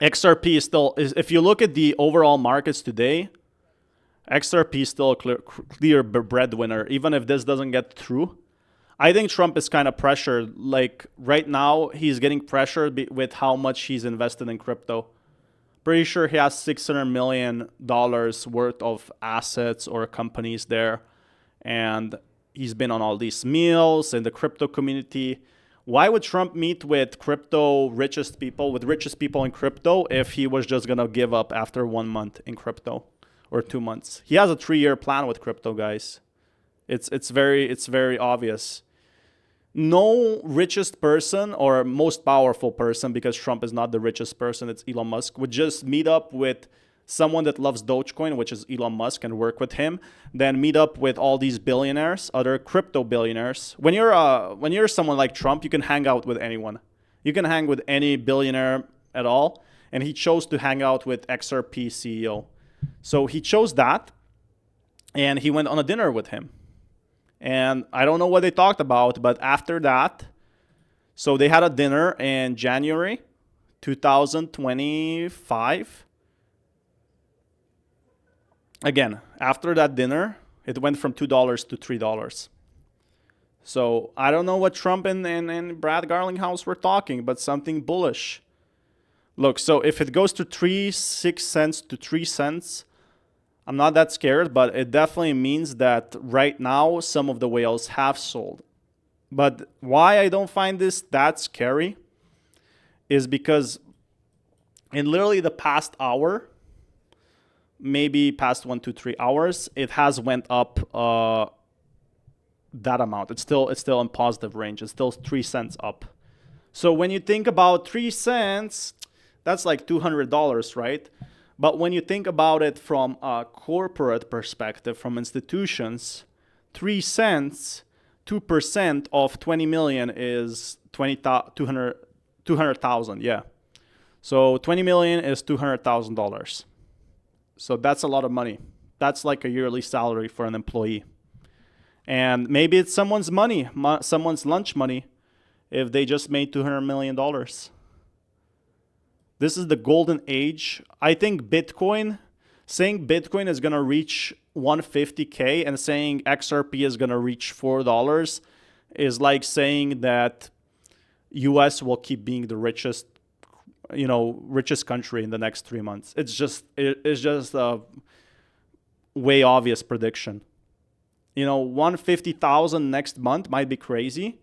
XRP is still, if you look at the overall markets today, XRP is still a clear breadwinner, even if this doesn't get through. I think Trump is kind of pressured. Like right now, he's getting pressured with how much he's invested in crypto. Pretty sure he has $600 million worth of assets or companies there. And he's been on all these meals in the crypto community. Why would Trump meet with richest people in crypto, if he was just going to give up after 1 month in crypto or 2 months? He has a 3-year plan with crypto, guys. It's very obvious. No richest person or most powerful person, because Trump is not the richest person, it's Elon Musk, would just meet up with someone that loves Dogecoin, which is Elon Musk, and work with him, then meet up with all these billionaires, other crypto billionaires. When you're someone like Trump, you can hang out with anyone. You can hang with any billionaire at all, and he chose to hang out with XRP CEO. So he chose that, and he went on a dinner with him. And I don't know what they talked about, but after that, so they had a dinner in January 2025. Again, after that dinner, it went from $2 to $3. So I don't know what Trump and Brad Garlinghouse were talking, but something bullish. Look, so if it goes to 6 cents to 3 cents, I'm not that scared, but it definitely means that right now some of the whales have sold. But why I don't find this that scary is because in literally the past hour, maybe past 1 to 3 hours, it has went up that amount. It's still in positive range. It's still 3 cents up. So when you think about 3 cents, that's like $200, right? But when you think about it from a corporate perspective, from institutions, 3 cents, 2% of 20 million is 200,000. Yeah. So 20 million is $200,000. So that's a lot of money. That's like a yearly salary for an employee. And maybe it's someone's money, someone's lunch money, if they just made $200 million. This is the golden age. I think saying Bitcoin is going to reach 150K and saying XRP is going to reach $4 is like saying that US will keep being the richest country in the next 3 months. It's just a way obvious prediction. 150,000 next month might be crazy,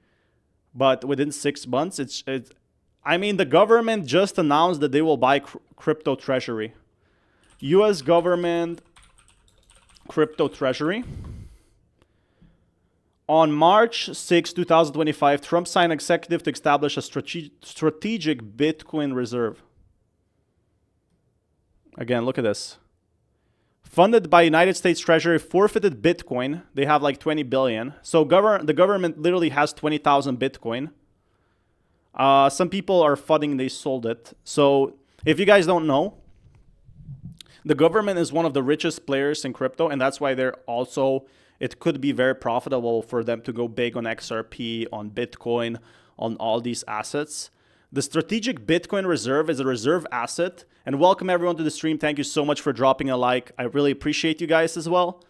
but within 6 months, the government just announced that they will buy crypto treasury. U.S. government crypto treasury. On March 6, 2025, Trump signed an executive to establish a strategic Bitcoin reserve. Again, look at this. Funded by United States Treasury, forfeited Bitcoin. They have like 20 billion. So the government literally has 20,000 Bitcoin. Some people are fudding they sold it. So if you guys don't know, the government is one of the richest players in crypto, and that's why it could be very profitable for them to go big on XRP, on Bitcoin, on all these assets. The strategic Bitcoin reserve is a reserve asset. And welcome everyone to the stream. Thank you so much for dropping a like. I really appreciate you guys as well.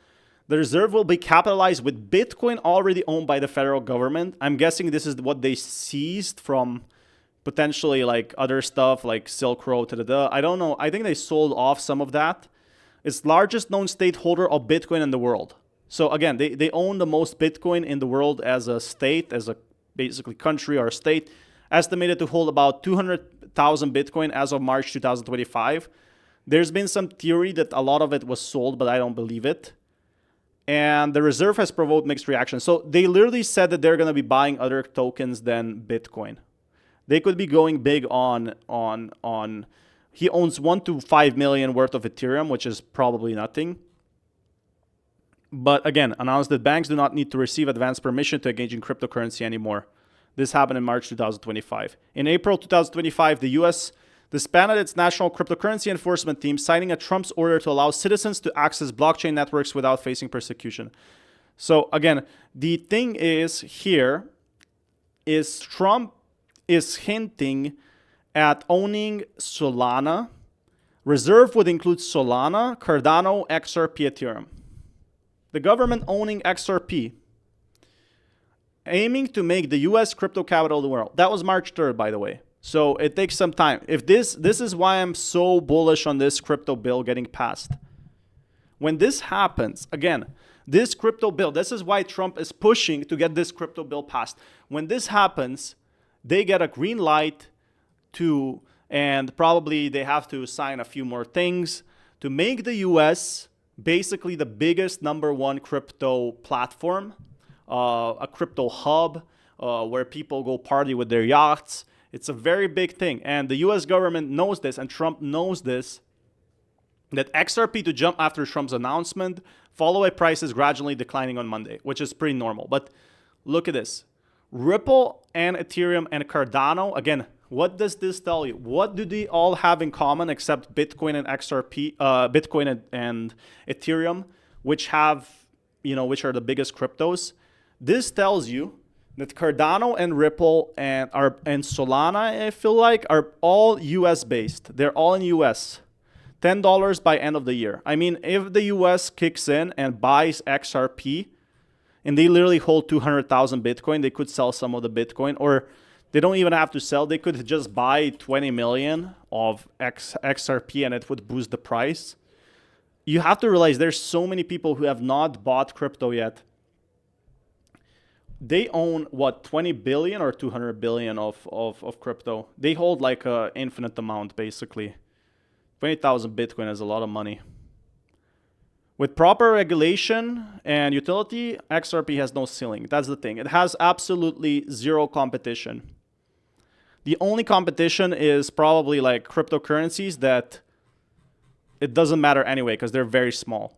The reserve will be capitalized with Bitcoin already owned by the federal government. I'm guessing this is what they seized from potentially like other stuff like Silk Road. I don't know. I think they sold off some of that. It's largest known state holder of Bitcoin in the world. So again, they own the most Bitcoin in the world as a state, as a basically country or a state, estimated to hold about 200,000 Bitcoin as of March 2025. There's been some theory that a lot of it was sold, but I don't believe it. And the reserve has provoked mixed reactions. So they literally said that they're going to be buying other tokens than Bitcoin. They could be going big on he owns 1 to 5 million worth of Ethereum, which is probably nothing. But again, announced that banks do not need to receive advance permission to engage in cryptocurrency anymore. This happened in March 2025. In April 2025, the U.S. disbanded its national cryptocurrency enforcement team, signing a Trump's order to allow citizens to access blockchain networks without facing persecution. So again, the thing is here is Trump is hinting at owning Solana. Reserve would include Solana, Cardano, XRP, Ethereum. The government owning XRP, aiming to make the US crypto capital of the world. That was March 3rd, by the way. So it takes some time. If this is why I'm so bullish on this crypto bill getting passed. When this happens, again, this crypto bill, this is why Trump is pushing to get this crypto bill passed. When this happens, they get a green light to, and probably they have to sign a few more things to make the US basically the biggest #1 crypto platform, a crypto hub where people go party with their yachts. It's a very big thing. And the US government knows this, and Trump knows this, that XRP to jump after Trump's announcement, followed by prices gradually declining on Monday, which is pretty normal. But look at this. Ripple and Ethereum and Cardano, again, what does this tell you? What do they all have in common except Bitcoin and XRP, Bitcoin and Ethereum, which have, which are the biggest cryptos? This tells you that Cardano and Ripple and Solana, I feel like, are all US based. They're all in US. $10 by end of the year. I mean, if the US kicks in and buys XRP, and they literally hold 200,000 Bitcoin, they could sell some of the Bitcoin, or they don't even have to sell. They could just buy 20 million of XRP and it would boost the price. You have to realize there's so many people who have not bought crypto yet. They own, what, 20 billion or 200 billion of crypto. They hold like an infinite amount, basically. 20,000 Bitcoin is a lot of money. With proper regulation and utility, XRP has no ceiling. That's the thing. It has absolutely zero competition. The only competition is probably like cryptocurrencies that it doesn't matter anyway because they're very small.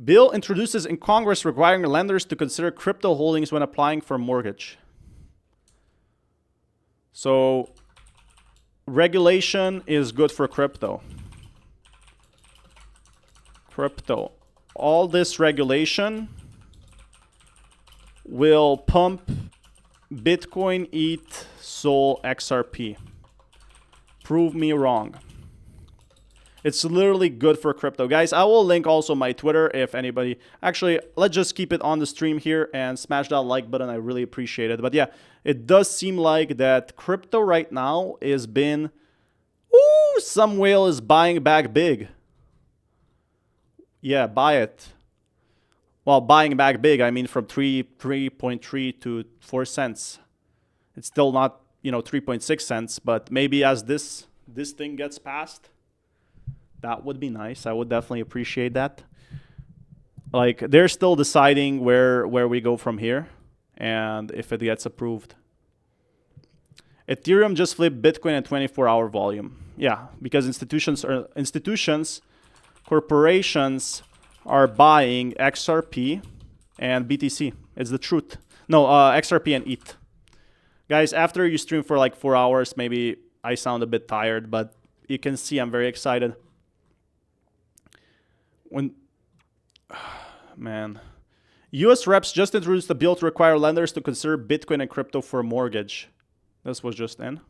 Bill introduces in Congress requiring lenders to consider crypto holdings when applying for mortgage. So regulation is good for crypto. All this regulation will pump Bitcoin, ETH, Sol, XRP. Prove me wrong. It's literally good for crypto. Guys, I will link also my Twitter if anybody... Actually, let's just keep it on the stream here and smash that like button. I really appreciate it. But yeah, it does seem like that crypto right now is been... Ooh, some whale is buying back big. Yeah, buy it. Well, buying back big, I mean from 3.3 to 4 cents. It's still not, 3.6 cents, but maybe as this thing gets passed, that would be nice. I would definitely appreciate that. Like, they're still deciding where we go from here and if it gets approved. Ethereum just flipped Bitcoin at 24-hour volume. Yeah, because institutions, corporations are buying XRP and BTC. It's the truth. No, XRP and ETH. Guys, after you stream for like 4 hours, maybe I sound a bit tired, but you can see I'm very excited. Man. US reps just introduced a bill to require lenders to consider Bitcoin and crypto for a mortgage. This was just in.